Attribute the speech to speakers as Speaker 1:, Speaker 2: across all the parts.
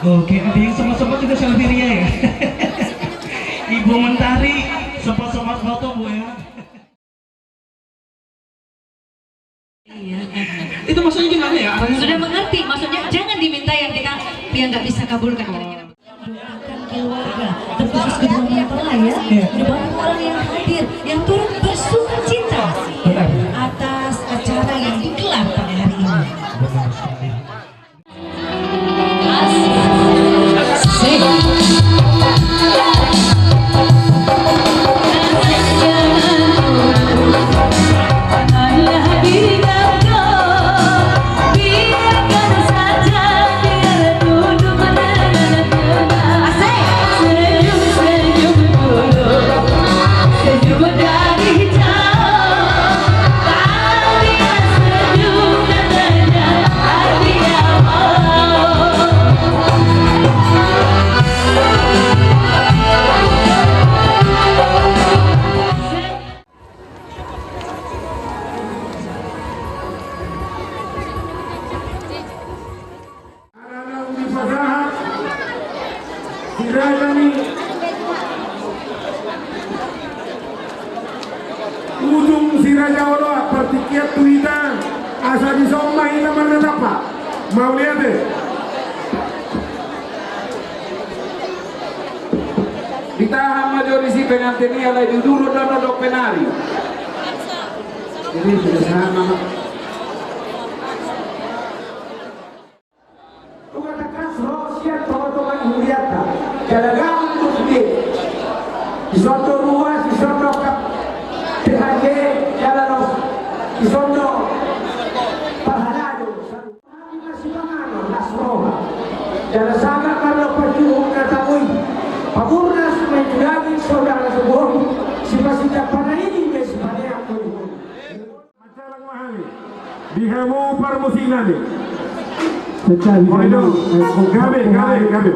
Speaker 1: Oke, ada yang sempat-sempat juga selfie Ria ya. Ibu Mentari sempat-sempat foto Bu ya.
Speaker 2: Iya.
Speaker 1: Itu maksudnya gimana ya?
Speaker 2: Sudah mengerti, maksudnya jangan diminta yang kita yang nggak bisa kabulkan. Kira-kira doakan keluarga, terkhusus kedua mempelai ya, di banyak orang yang hadir, yang turut bersuka cita atas acara yang digelar pada hari ini.
Speaker 1: Benar sekali.
Speaker 3: Ujung Sirajaolo pertikiat tuita asa di somma ina mana apa mau lihat deh ditahan majorisi pengantinia lagi dulu dan dodok penari jadi sudah sama tu katakan rosian teman-teman Juliata jalanan untuk dia di suatu ruas di suatu PHG jalan di sono parhalado kami masih mengano nasroha jalan sangat karena perjuang kataui pamurnas menjadi saudara sebuah si masih pada ini masih pada yang berhubung masalah mahali dihemu permusinan ini secari gabe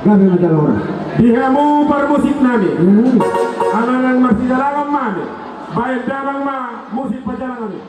Speaker 3: masalah orang dihemu permusik nani anak-anak masih jalan mana baik dabang mah musik perjalanan ini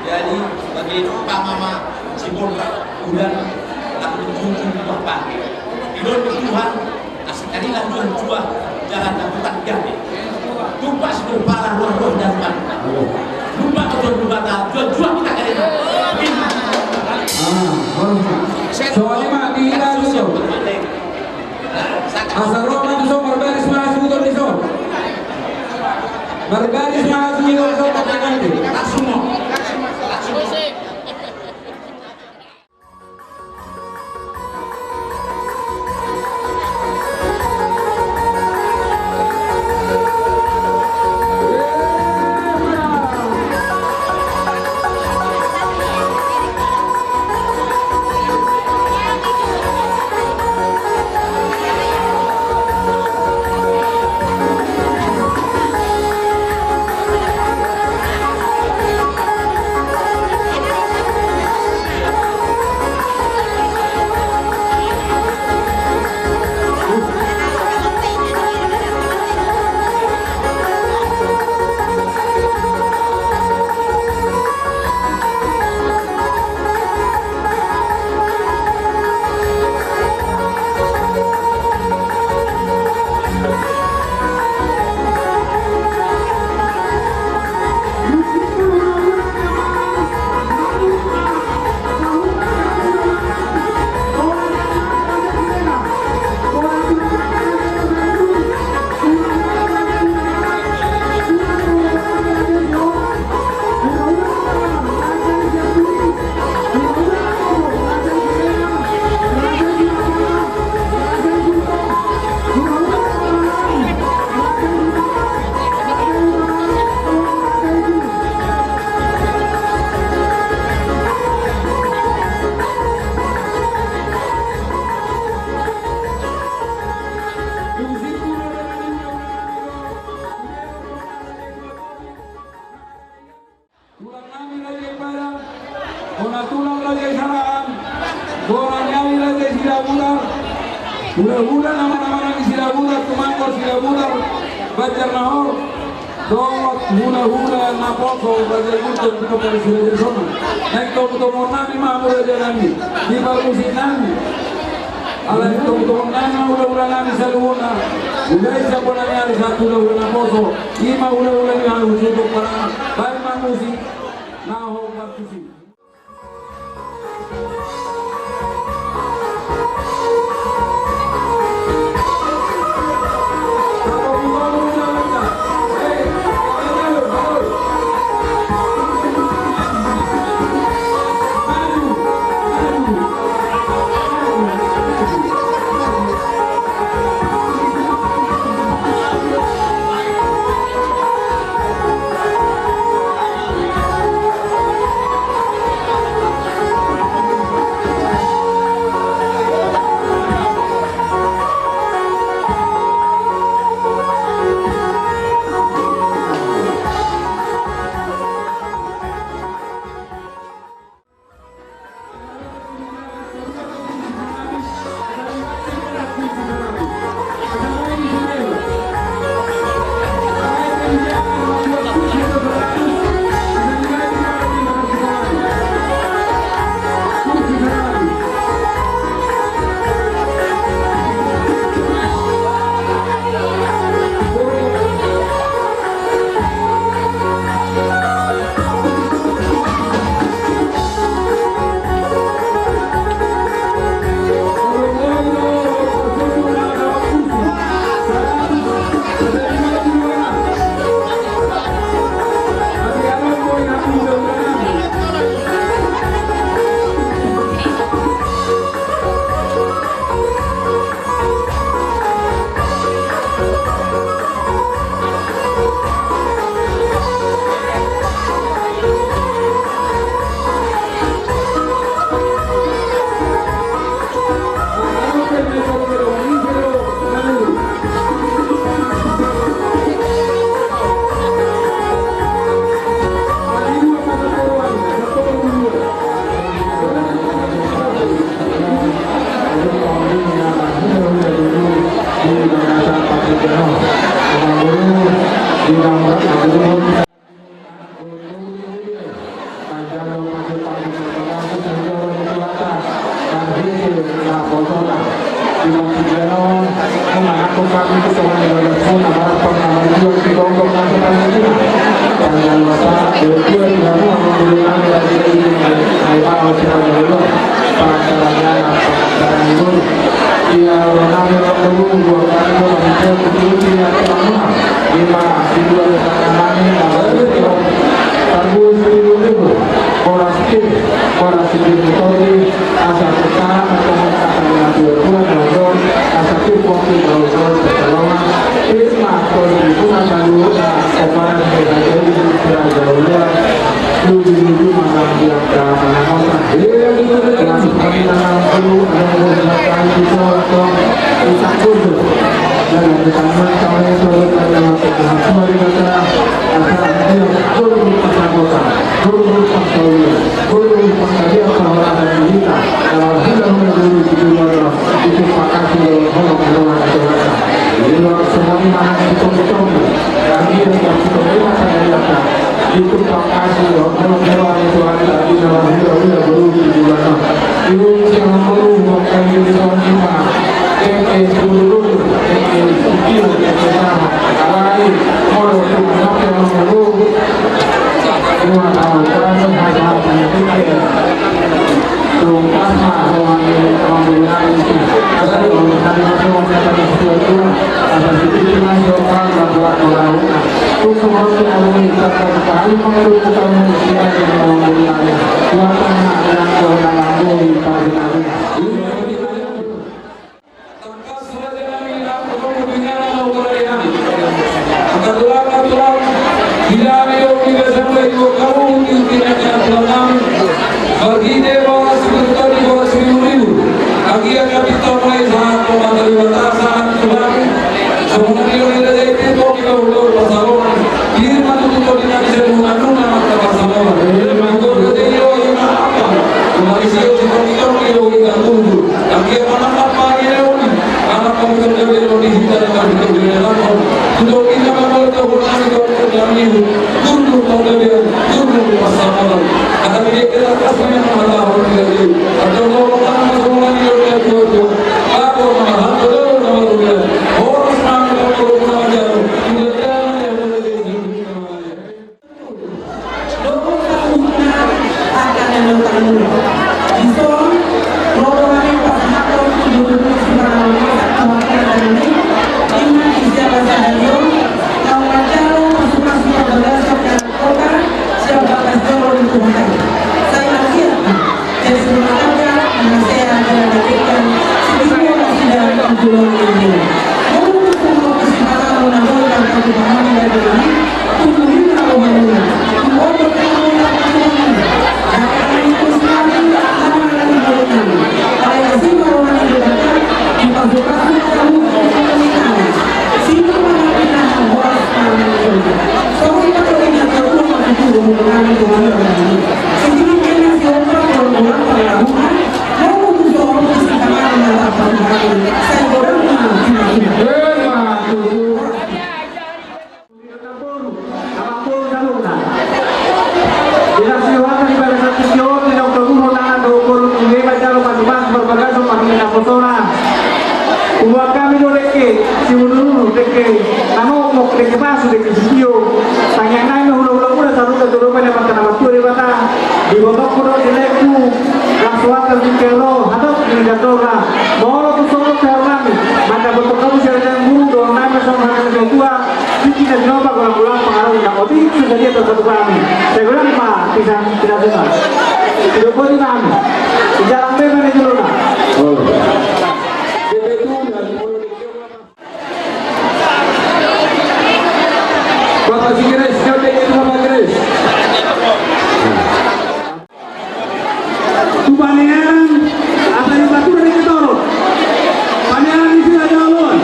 Speaker 4: Jadi bagi Pak Mama Cibon bulan aku junjung Bapak Idul Tuhan asekalilah Tuhan jua jalan angkutan jadi tupas berparah roh dan mata lupa betul batal jua kita kali ini
Speaker 3: soalnya mah di itu asal roh itu so berbaris masuk betul di so berbaris masuk di so katakan
Speaker 4: langsung
Speaker 5: Hula-hula nama-nama nang sila budak, tumangkol sila budak, bacar nahor, dot hula-hula naposo, bacar budak, kita pada sila jesona. Naik tomo-tomo nami mamura janami, di musik nami. Alam tomo-tomo nami hula-hula nami saluna. Udah siapa nami ada satu hula-hula naposo, lima hula-hula yang harus untuk para baik musik, nahor musik. Semua kita kami terbilang untuk kita membawa kebutuhan untuk kami turun kemudian turun bersama akan kita kasih Allah menjadi atau orang semua yang berdoa aku alhamdulillah orang semua berdoa Buat kami doreke, si mundur deke, namo mau deke masuk deke video, tanya nanya hulu-hulu udah taruh ke turun pada mata nama tuh di mata, di bawah kurang jelekku, rasuat terjengkel atau menjatuhkan, mau tuh solo terlalu, mata bentuk kamu jalan burung doang nama sama orang tua, kita nyoba kalau pulang pengaruh nggak mau itu saja tertentu kami, saya bilang pak, bisa tidak dengar, tidak boleh kami, jarang bebas itu loh. Bapak Sigres, kau tengok Bapak Sigres. Tu panean, apa yang batu dari ketoro? Panean di sini ada alun.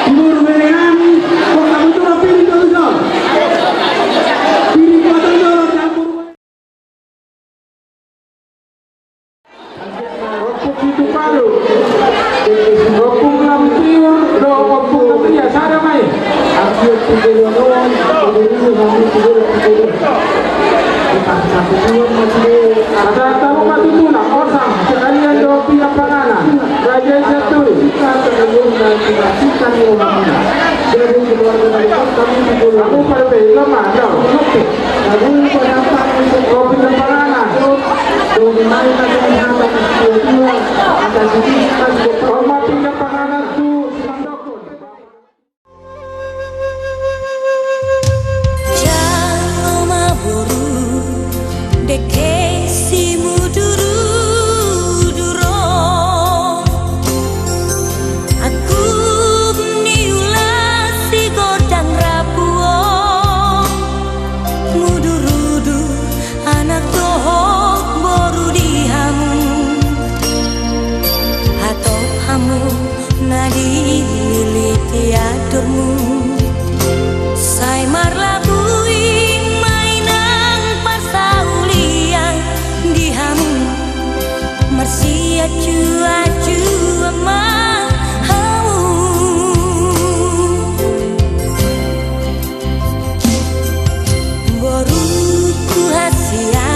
Speaker 5: Timur panean, kau kamu tu rapi di jauh. Pilih kuatan jauh campur. Rokok itu baru. Rokok lampion, rokok lampion sana mai. Ada tamu matutuna orang sekalian jawab pihak panganan Raja satu kita terjun dan dimaksudkan rumahnya dari keluarga kami kamu pada lama jauh lalu kenapa untuk pihak panganan dominasi tadi menghadap kedua atas kita hormat pihak panganan itu
Speaker 6: deke si muduru duro aku niula si godang rapuo mudurudu anak tohok boru dihamu atau hamu nadi lili aturmu say marlabu Marsia cuacu ama hau boru ku hasia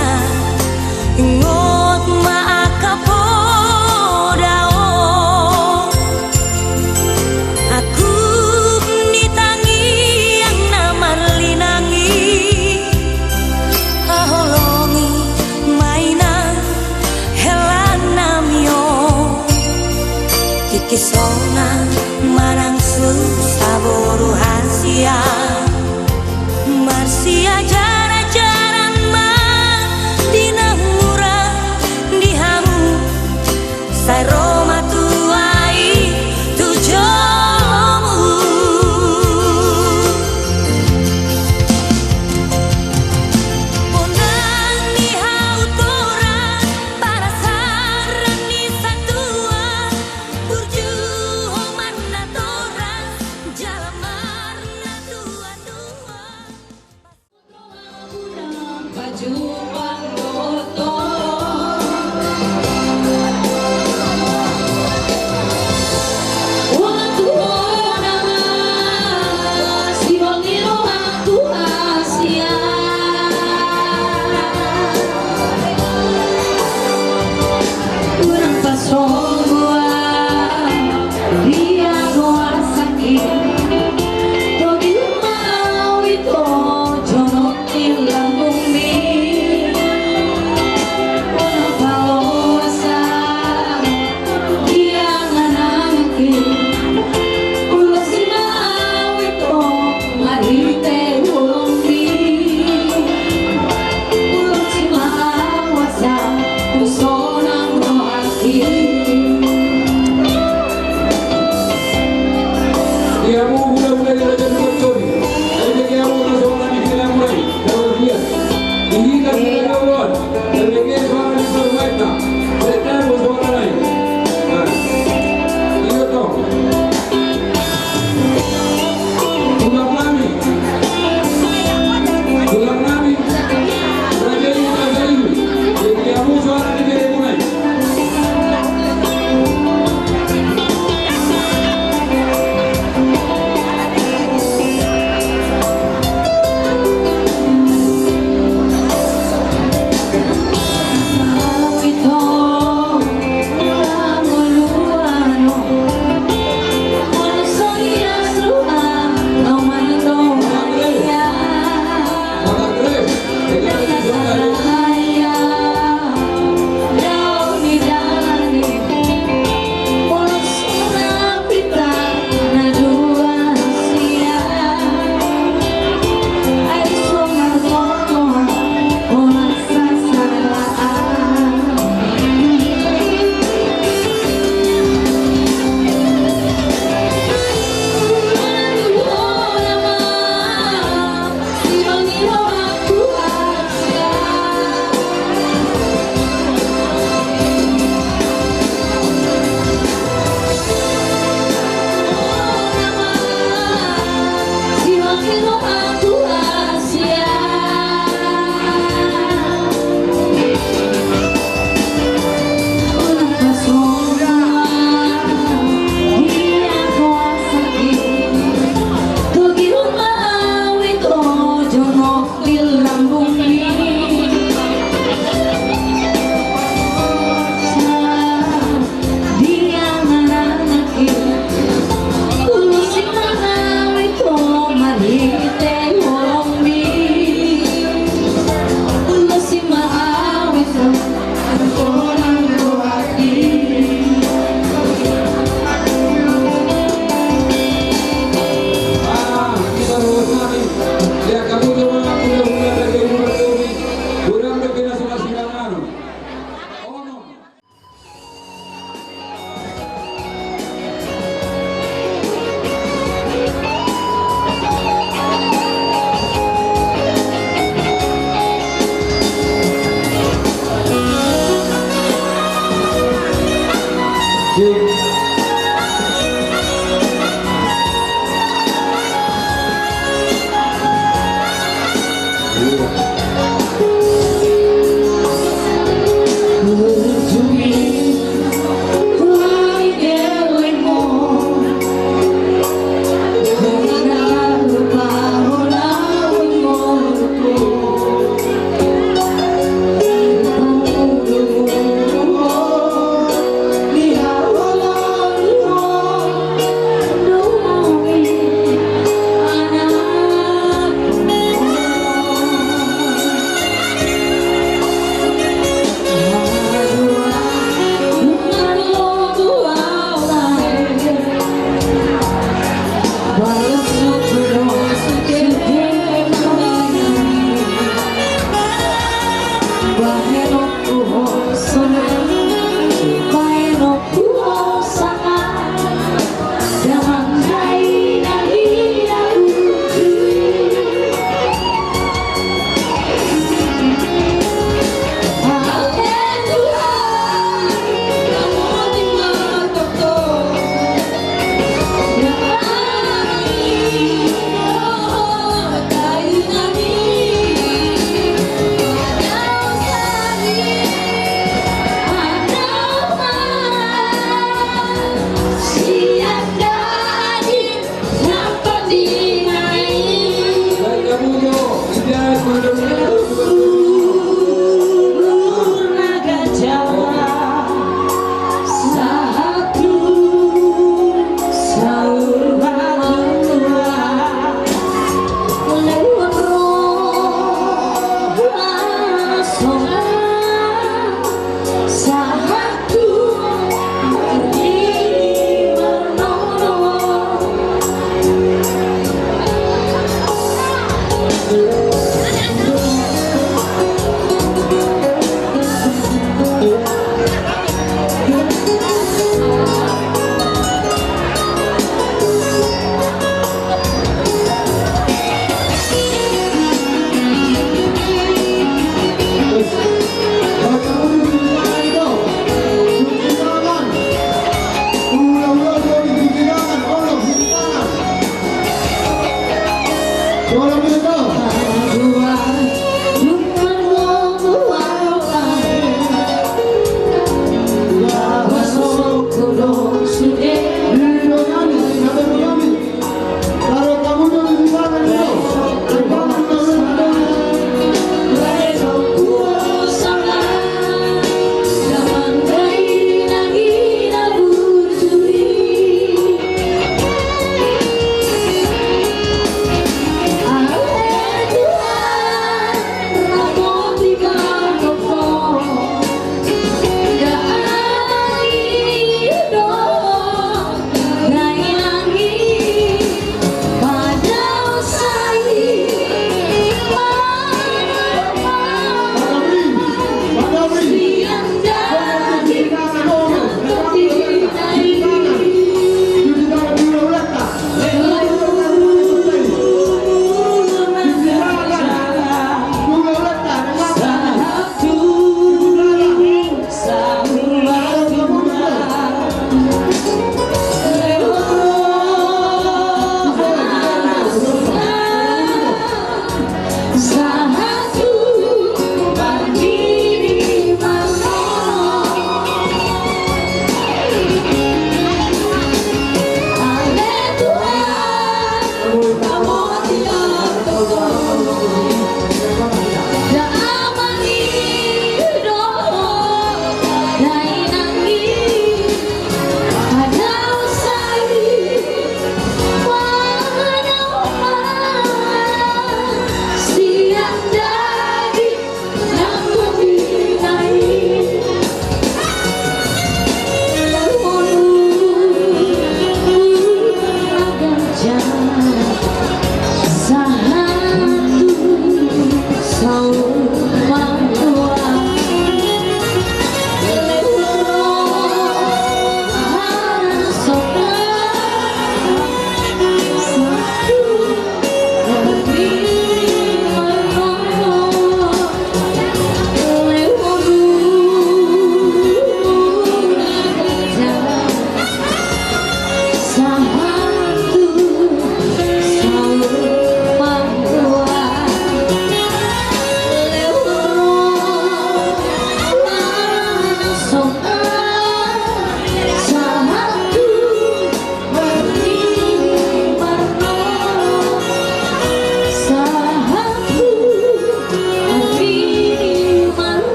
Speaker 6: ngot ma akapodao aku nitangi yang namar linangi aholongi mainan kisona marang saboru hasia marsia jara-jaran ma dinamura dihamu sai roma tuai tujomu pondang ni hautora para saran ni satua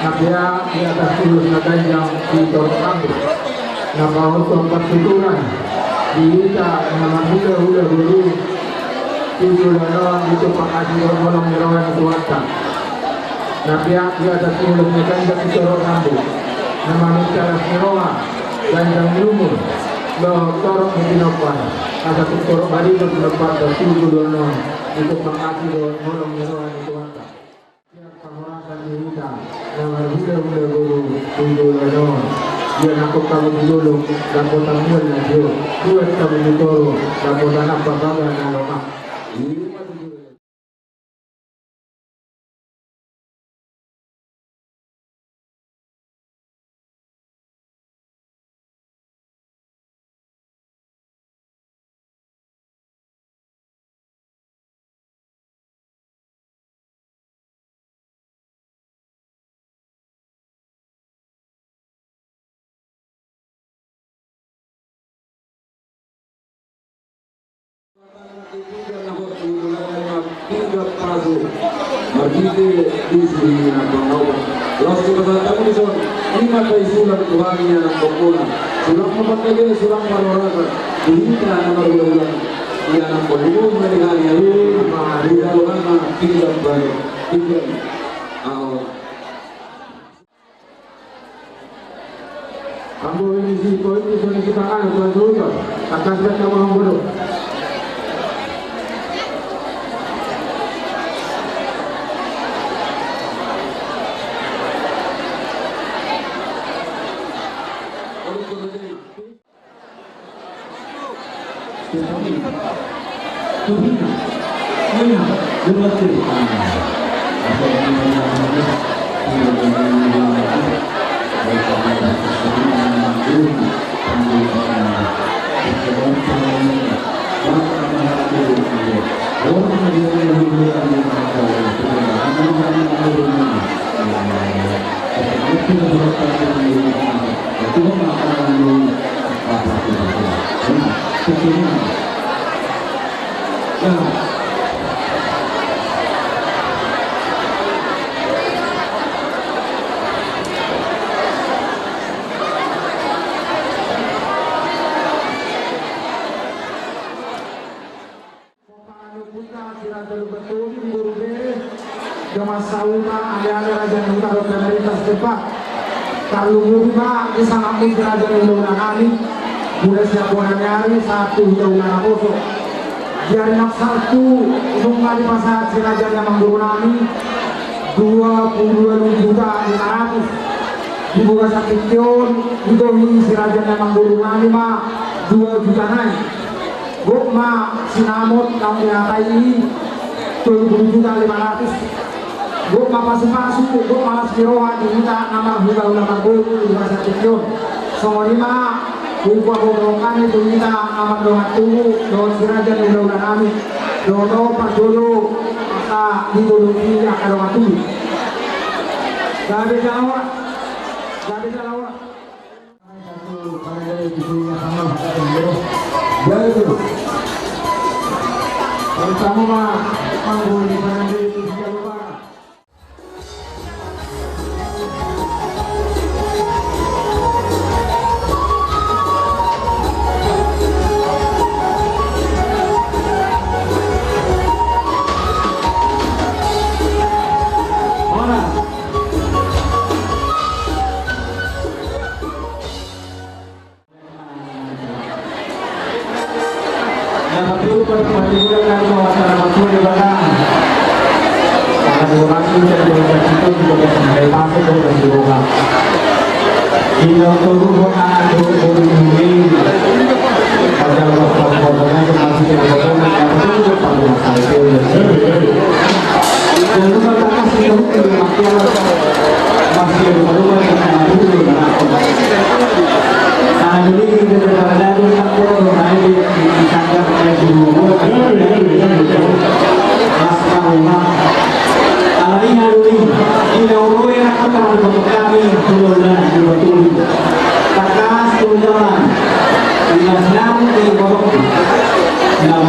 Speaker 3: Nabiya di atas tulus na kanyang dito ang na bahot ang pagsuturan Dihita nama hula guru tujuh lawan itu pakasi golong merawan suata. Nabi dia ada tulung mekan dak torok nambu. Nama bicara seroa dan yang lumur. Lo torok dinopan. Ada torok bali do dinopan do tujuh lawan itu pakasi golong merawan suata. Yang penghormatan dihita nama hula guru tujuh lawan. Dia nakut kamu dulu, dapat tamuan lagi. Buat kamu ditoro, dapat anak bangga dan lama.
Speaker 5: Margite di sini nampang Los kebatamu di sana. Ini mata isulan Tuhannya nampang sulang mapagkagay, sulang marorata. Dihita na marulang. Iyan ang pagulong na nilanya. Ridaluhan na tinggang bayo. Tinggang.
Speaker 3: Kamu ini si kau ini sudah kita kan tuan tuan. Akan kita mau bodoh. Sauna ada raja utara pemerintah setempat. Kalau rumah di sana pun raja undang kami mulai siap hari 1 undang kosong. Jadi nak 1 untuk kali pasar si raja yang mengguru kami 22.500.000 dibuka sakit tion itu si raja yang mengguru kami mah 2 juta naik. Gok mah sinamot kami atai 20.500.000. Gue masuk, gue malas kiroha diminta nama juga ulama gue di masa kecil. Soalnya mah gue bohongan itu minta nama doa tunggu doa sirajan udah kami doa pas dulu maka ditolongi akan doa tunggu. Gak ada jalan, gak ada jalan. Jadi itu, pertama mah panggul di mana itu siapa?
Speaker 7: Nah,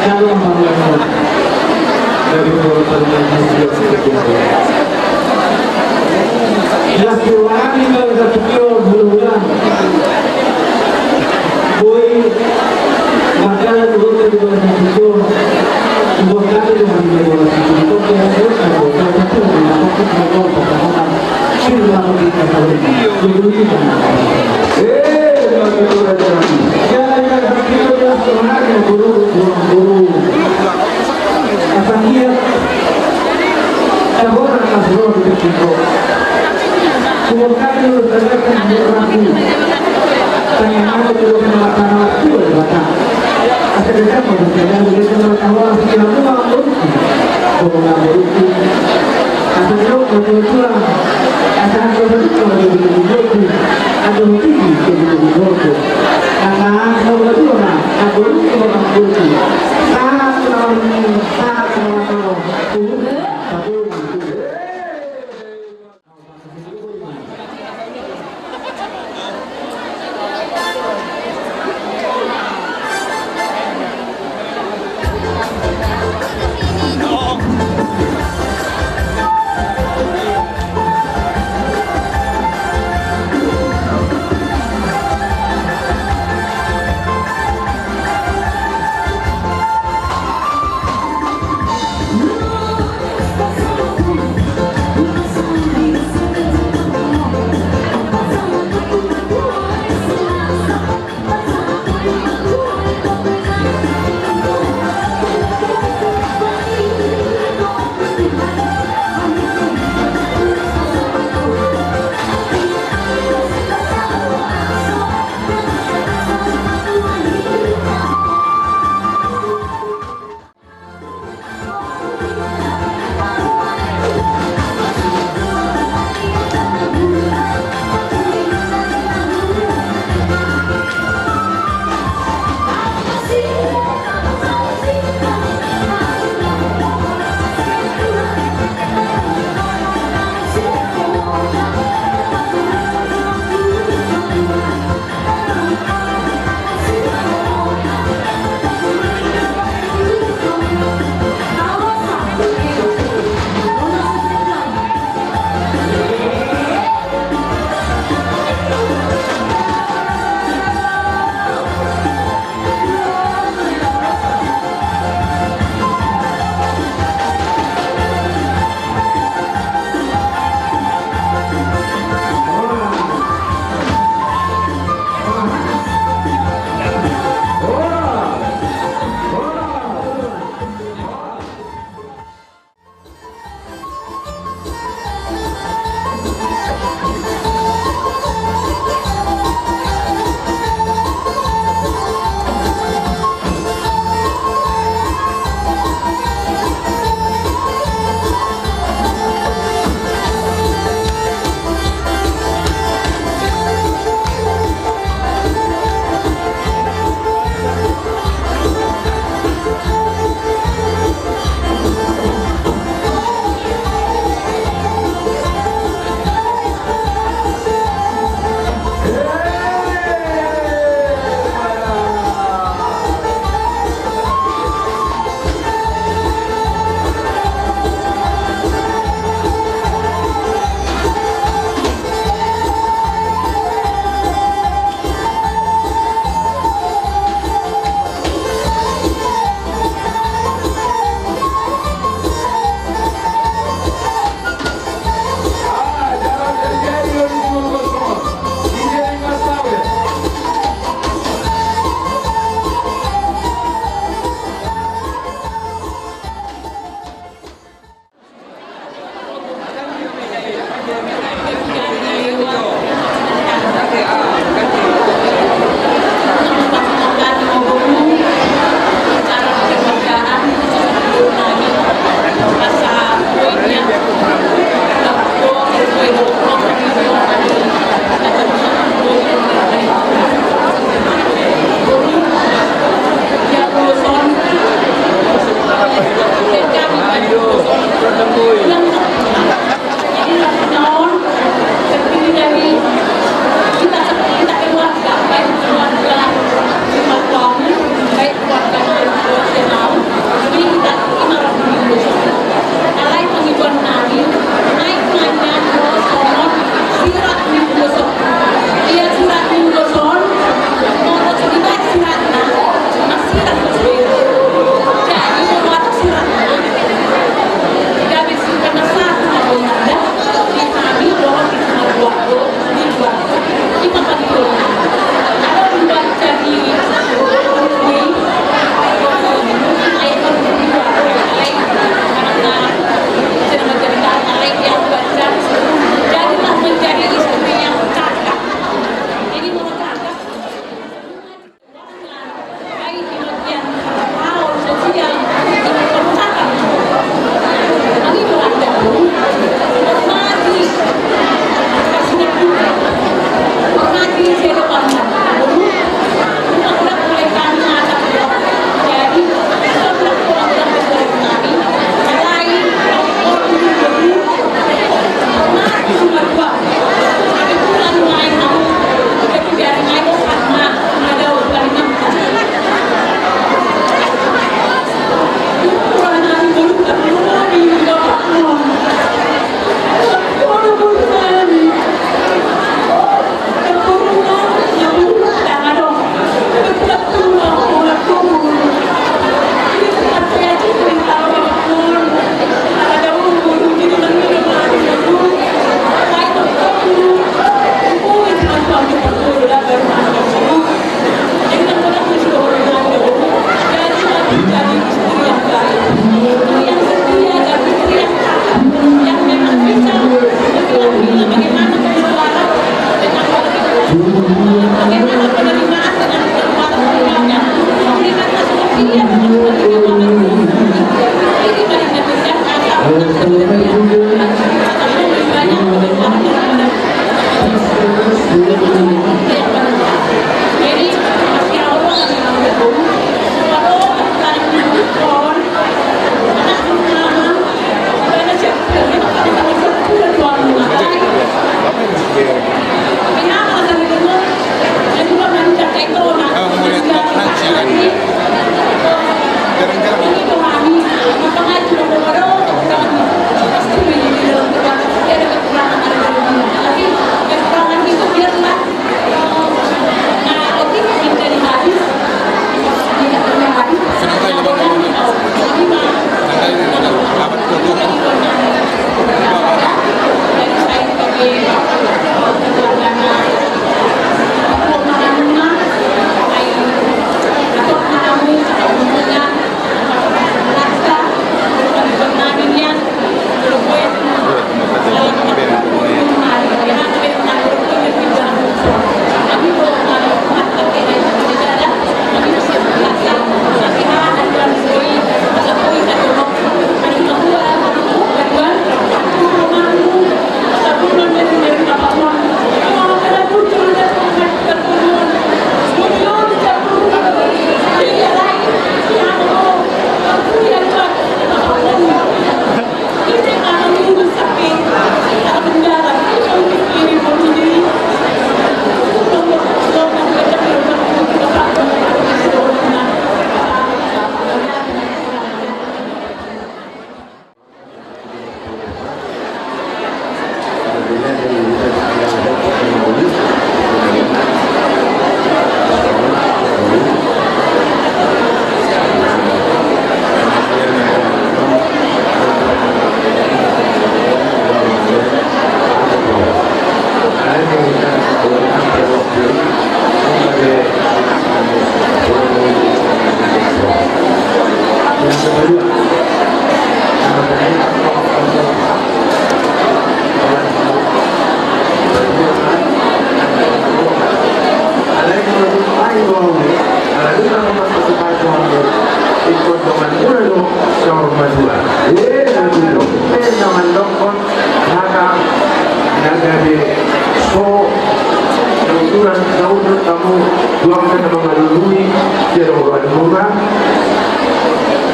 Speaker 3: calon panglima dari Perwakilan Muslim Sekitar. Yang keuangan tinggal satu kilo bulan. Boy, makanan turun dari bawah satu dua kali dengan di bawah satu kilo yang terus aku satu dengan fokus mengolah pertahanan silang kita kali ini. Begitu saja. Jangan satu kilo yang sebenarnya guru. Akan dia orang kasih di kilo. Kemudian itu terdapat berlaku. Tanya mana itu melakukan waktu berlaku. Asal dia mengerjakan begitu melakukan sekian uang berarti. Orang berarti. Asal dia berjuang. Asal dia berjuang begitu. Ada tinggi begitu. Karena kalau berjuang, aku itu orang berarti. Sangat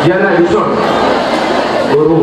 Speaker 3: Yana Dison Guru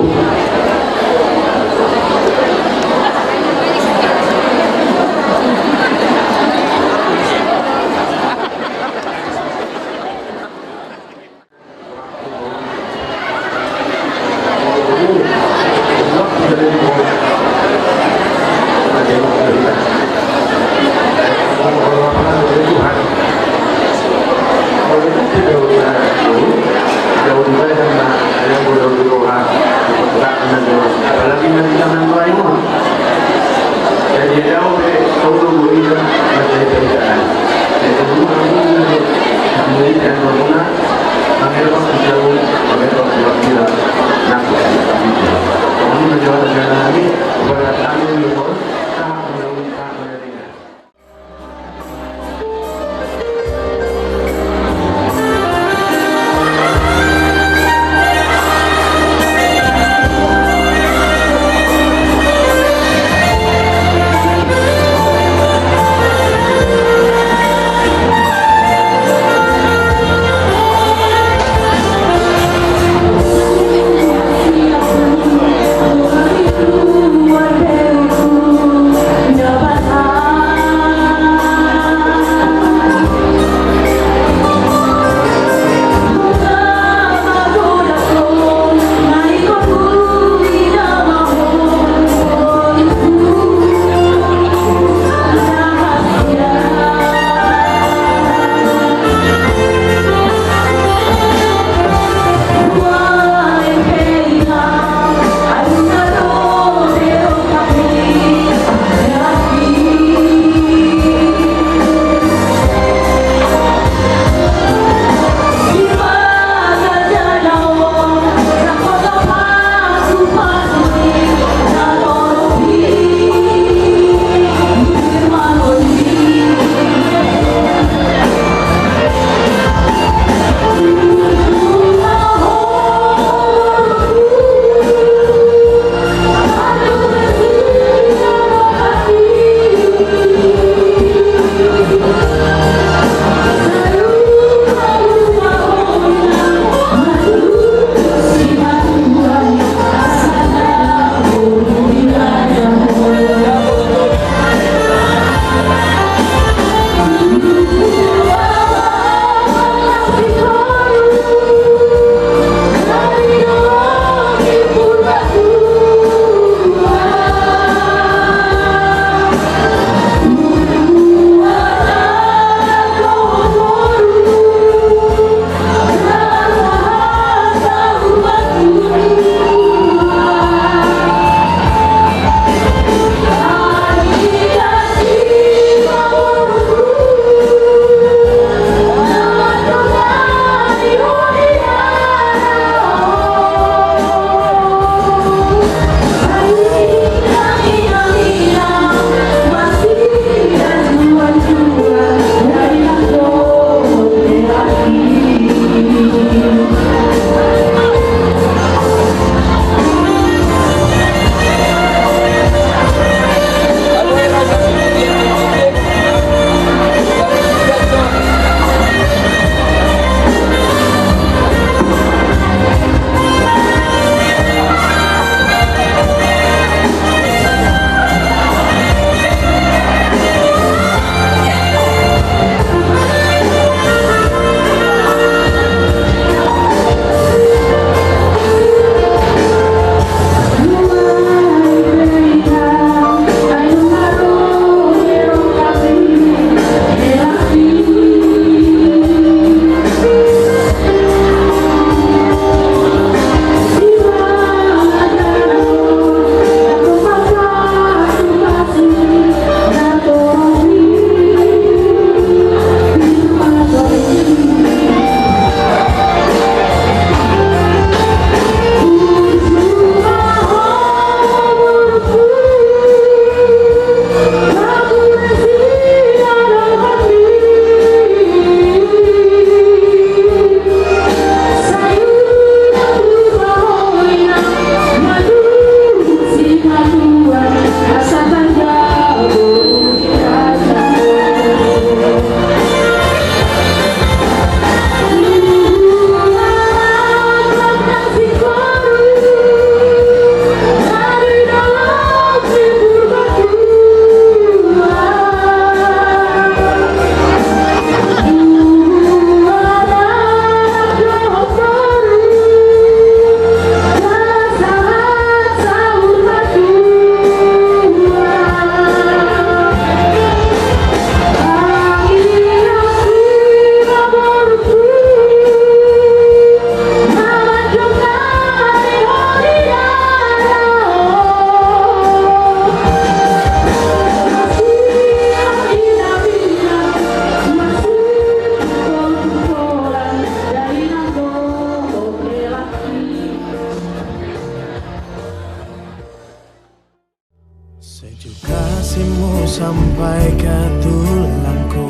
Speaker 7: sampai ke tulangku,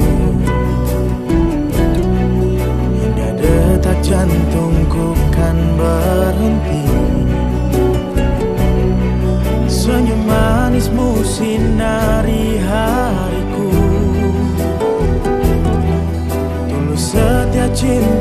Speaker 7: hingga detak jantungku kan berhenti. Senyum manismu sinari hariku, tulus setia cinta